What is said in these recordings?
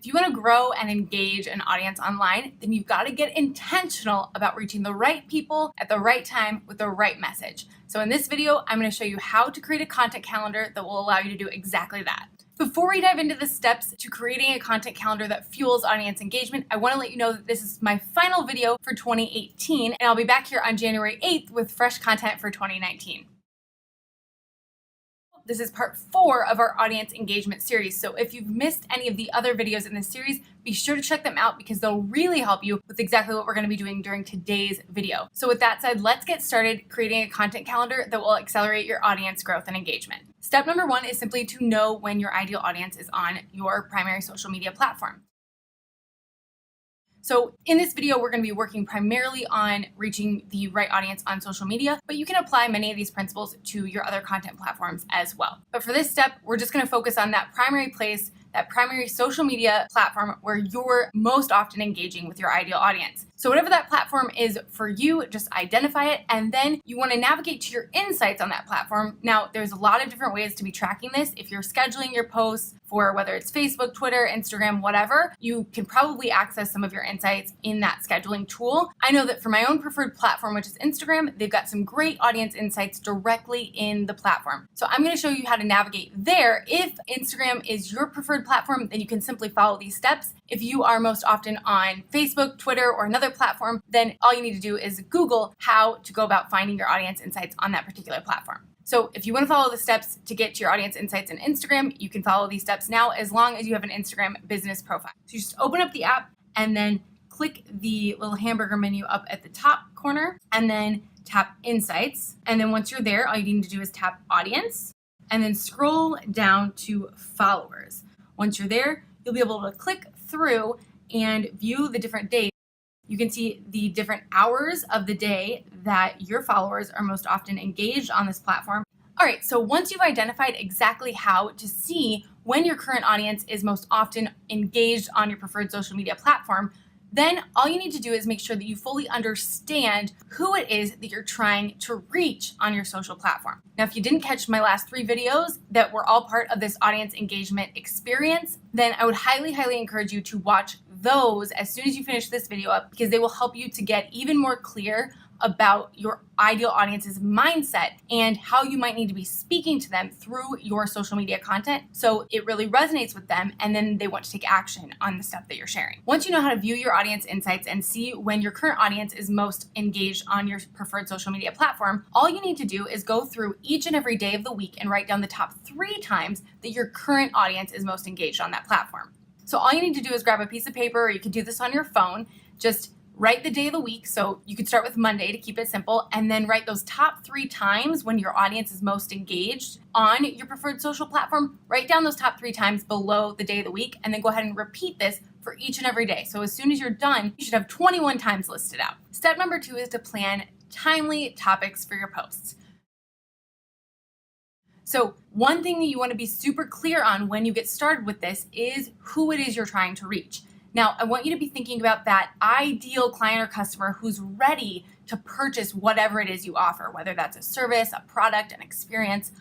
If you want to grow and engage an audience online, then you've got to get intentional about reaching the right people at the right time with the right message. So in this video, I'm going to show you how to create a content calendar that will allow you to do exactly that. Before we dive into the steps to creating a content calendar that fuels audience engagement, I want to let you know that this is my final video for 2018, and I'll be back here on January 8th with fresh content for 2019. This is part 4 of our audience engagement series. So if you've missed any of the other videos in this series, be sure to check them out because they'll really help you with exactly what we're going to be doing during today's video. So with that said, let's get started creating a content calendar that will accelerate your audience growth and engagement. Step number 1 is simply to know when your ideal audience is on your primary social media platform. So in this video, we're going to be working primarily on reaching the right audience on social media, but you can apply many of these principles to your other content platforms as well. But for this step, we're just going to focus on that primary place, that primary social media platform where you're most often engaging with your ideal audience. So whatever that platform is for you, just identify it, and then you want to navigate to your insights on that platform. Now, there's a lot of different ways to be tracking this. If you're scheduling your posts for whether it's Facebook, Twitter, Instagram, whatever, you can probably access some of your insights in that scheduling tool. I know that for my own preferred platform, which is Instagram, they've got some great audience insights directly in the platform. So I'm going to show you how to navigate there. If Instagram is your preferred platform, then you can simply follow these steps. If you are most often on Facebook, Twitter, or another platform, then all you need to do is Google how to go about finding your audience insights on that particular platform. So if you want to follow the steps to get to your audience insights in Instagram, you can follow these steps now as long as you have an Instagram business profile. So you just open up the app and then click the little hamburger menu up at the top corner and then tap Insights. And then once you're there, all you need to do is tap Audience and then scroll down to Followers. Once you're there, you'll be able to click through and view the different days. You can see the different hours of the day that your followers are most often engaged on this platform. All right, so once you've identified exactly how to see when your current audience is most often engaged on your preferred social media platform, then all you need to do is make sure that you fully understand who it is that you're trying to reach on your social platform. Now, if you didn't catch my last 3 videos that were all part of this audience engagement experience, then I would highly, highly encourage you to watch those as soon as you finish this video up because they will help you to get even more clear about your ideal audience's mindset and how you might need to be speaking to them through your social media content so it really resonates with them and then they want to take action on the stuff that you're sharing. Once you know how to view your audience insights and see when your current audience is most engaged on your preferred social media platform, all you need to do is go through each and every day of the week and write down the top 3 times that your current audience is most engaged on that platform. So all you need to do is grab a piece of paper, or you can do this on your phone, just write the day of the week. So you could start with Monday to keep it simple, and then write those top 3 times when your audience is most engaged on your preferred social platform. Write down those top 3 times below the day of the week, and then go ahead and repeat this for each and every day. So as soon as you're done, you should have 21 times listed out. Step number 2 is to plan timely topics for your posts. So one thing that you want to be super clear on when you get started with this is who it is you're trying to reach. Now, I want you to be thinking about that ideal client or customer who's ready to purchase whatever it is you offer, whether that's a service, a product, an experience,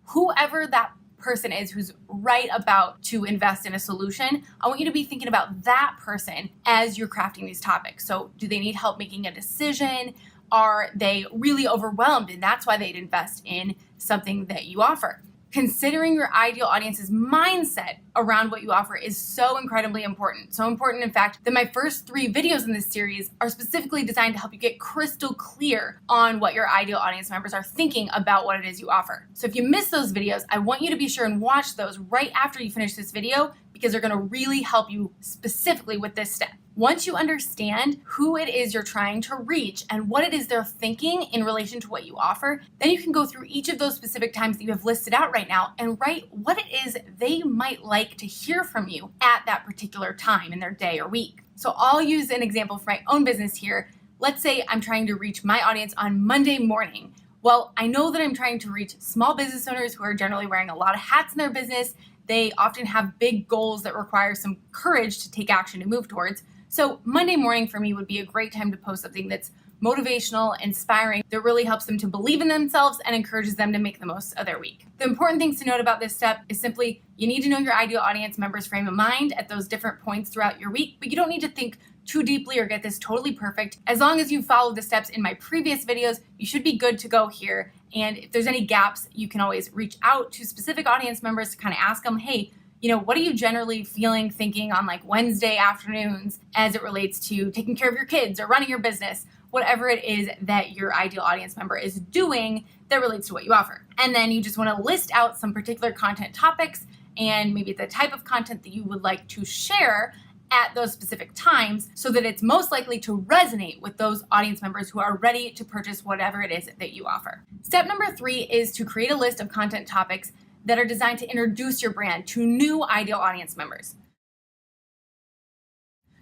whoever that person is who's right about to invest in a solution. I want you to be thinking about that person as you're crafting these topics. So do they need help making a decision? Are they really overwhelmed and that's why they'd invest in something that you offer? Considering your ideal audience's mindset around what you offer is so incredibly important. So important, in fact, that my first 3 videos in this series are specifically designed to help you get crystal clear on what your ideal audience members are thinking about what it is you offer. So if you missed those videos, I want you to be sure and watch those right after you finish this video because they're going to really help you specifically with this step. Once you understand who it is you're trying to reach and what it is they're thinking in relation to what you offer, then you can go through each of those specific times that you have listed out right now and write what it is they might like to hear from you at that particular time in their day or week. So I'll use an example for my own business here. Let's say I'm trying to reach my audience on Monday morning. Well, I know that I'm trying to reach small business owners who are generally wearing a lot of hats in their business. They often have big goals that require some courage to take action to move towards. So Monday morning for me would be a great time to post something that's motivational, inspiring, that really helps them to believe in themselves and encourages them to make the most of their week. The important things to note about this step is simply you need to know your ideal audience members' frame of mind at those different points throughout your week, but you don't need to think too deeply or get this totally perfect. As long as you follow the steps in my previous videos, you should be good to go here. And if there's any gaps, you can always reach out to specific audience members to kind of ask them, hey, what are you generally feeling, thinking on like Wednesday afternoons as it relates to taking care of your kids or running your business, whatever it is that your ideal audience member is doing that relates to what you offer. And then you just want to list out some particular content topics and maybe the type of content that you would like to share at those specific times so that it's most likely to resonate with those audience members who are ready to purchase whatever it is that you offer. Step number 3 is to create a list of content topics that are designed to introduce your brand to new ideal audience members.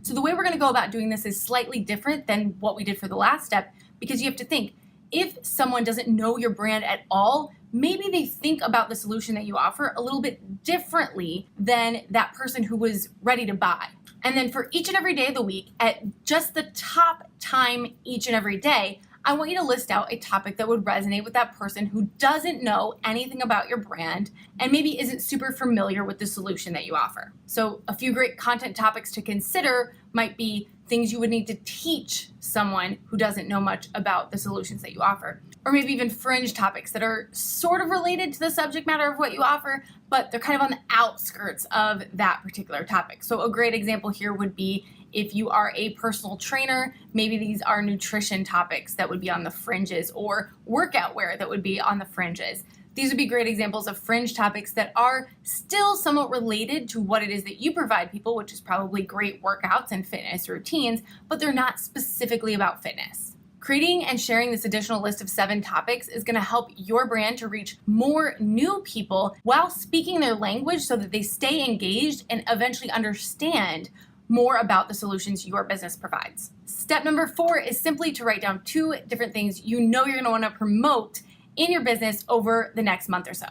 So the way we're going to go about doing this is slightly different than what we did for the last step, because you have to think, if someone doesn't know your brand at all, maybe they think about the solution that you offer a little bit differently than that person who was ready to buy. And then for each and every day of the week, at just the top time each and every day, I want you to list out a topic that would resonate with that person who doesn't know anything about your brand and maybe isn't super familiar with the solution that you offer. So a few great content topics to consider might be things you would need to teach someone who doesn't know much about the solutions that you offer. Or maybe even fringe topics that are sort of related to the subject matter of what you offer, but they're kind of on the outskirts of that particular topic. So a great example here would be if you are a personal trainer, maybe these are nutrition topics that would be on the fringes, or workout wear that would be on the fringes. These would be great examples of fringe topics that are still somewhat related to what it is that you provide people, which is probably great workouts and fitness routines, but they're not specifically about fitness. Creating and sharing this additional list of 7 topics is going to help your brand to reach more new people while speaking their language so that they stay engaged and eventually understand more about the solutions your business provides. Step number 4 is simply to write down 2 different things you're going to want to promote in your business over the next month or so.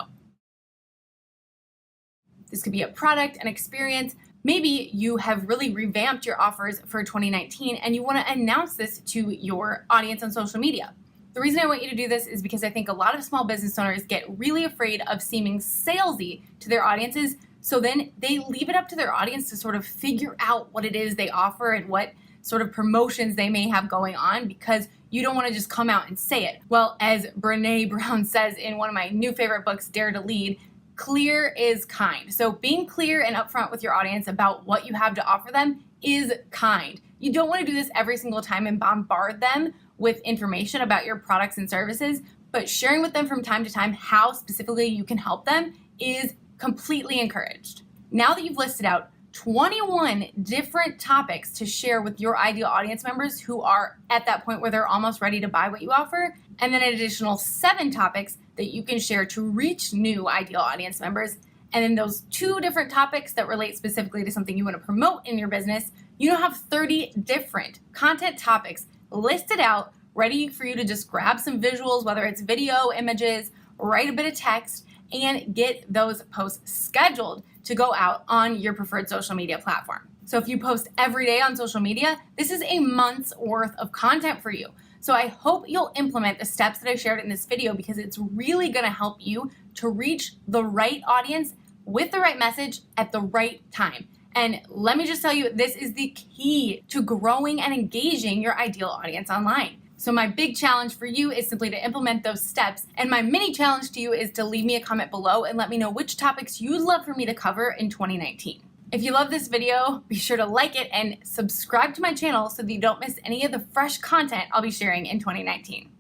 This could be a product, an experience. Maybe you have really revamped your offers for 2019 and you want to announce this to your audience on social media. The reason I want you to do this is because I think a lot of small business owners get really afraid of seeming salesy to their audiences, so then they leave it up to their audience to sort of figure out what it is they offer and what sort of promotions they may have going on, because you don't want to just come out and say it. Well, as Brené Brown says in one of my new favorite books, Dare to Lead, clear is kind. So being clear and upfront with your audience about what you have to offer them is kind. You don't want to do this every single time and bombard them with information about your products and services, but sharing with them from time to time how specifically you can help them is completely encouraged. Now that you've listed out 21 different topics to share with your ideal audience members who are at that point where they're almost ready to buy what you offer, and then an additional 7 topics that you can share to reach new ideal audience members, and then those 2 different topics that relate specifically to something you want to promote in your business, you now have 30 different content topics listed out, ready for you to just grab some visuals, whether it's video, images, write a bit of text, and get those posts scheduled to go out on your preferred social media platform. So if you post every day on social media, this is a month's worth of content for you. So I hope you'll implement the steps that I shared in this video, because it's really going to help you to reach the right audience with the right message at the right time. And let me just tell you, this is the key to growing and engaging your ideal audience online. So my big challenge for you is simply to implement those steps. And my mini challenge to you is to leave me a comment below and let me know which topics you'd love for me to cover in 2019. If you love this video, be sure to like it and subscribe to my channel so that you don't miss any of the fresh content I'll be sharing in 2019.